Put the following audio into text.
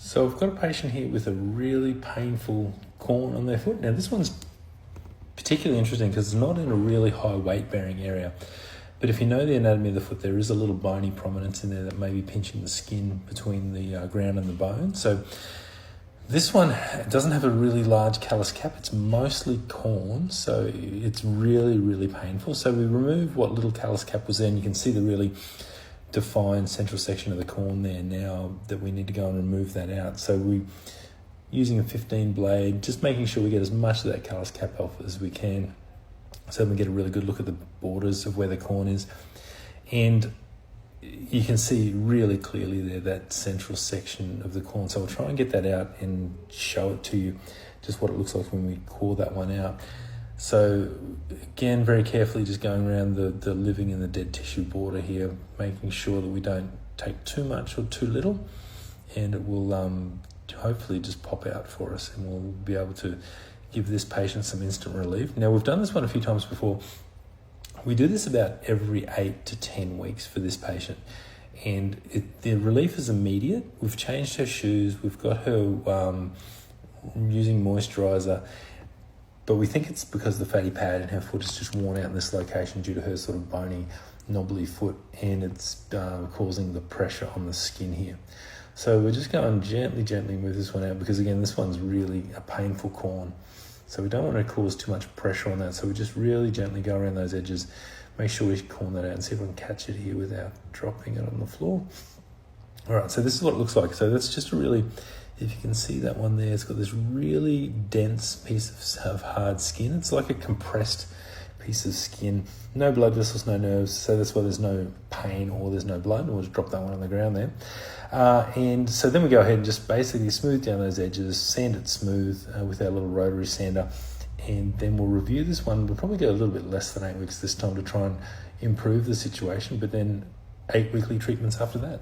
So I've got a patient here with a really painful corn on their foot. Now this one's particularly interesting because it's not in a really high weight bearing area. But if you know the anatomy of the foot, there is a little bony prominence in there that may be pinching the skin between the ground and the bone. So this one doesn't have a really large callus cap. It's mostly corn, so it's really, really painful. So we remove what little callus cap was there, and you can see the really defined central section of the corn there now that we need to go and remove that out. So we're using a 15 blade, just making sure we get as much of that callus cap off as we can, so we can get a really good look at the borders of where the corn is. And you can see really clearly there that central section of the corn. So I'll try and get that out and show it to you, just what it looks like when we core that one out. So again, very carefully just going around the living and the dead tissue border here, making sure that we don't take too much or too little, and it will hopefully just pop out for us, and we'll be able to give this patient some instant relief. Now, we've done this one a few times before. We do this about every 8 to 10 weeks for this patient, and the relief is immediate. We've changed her shoes, we've got her using moisturizer, but we think it's because the fatty pad in her foot is just worn out in this location due to her sort of bony, knobbly foot, and it's causing the pressure on the skin here. So we're just going gently move this one out, because again, this one's really a painful corn. So we don't want to cause too much pressure on that. So we just really gently go around those edges, make sure we corn that out, and see if we can catch it here without dropping it on the floor. All right, so this is what it looks like. So that's just a really, if you can see that one there, it's got this really dense piece of hard skin. It's like a compressed piece of skin. No blood vessels, no nerves, so that's why there's no pain or there's no blood. We'll just drop that one on the ground there. And so then we go ahead and just basically smooth down those edges, sand it smooth with our little rotary sander, and then we'll review this one. We'll probably go a little bit less than 8 weeks this time to try and improve the situation, but then 8 weekly treatments after that.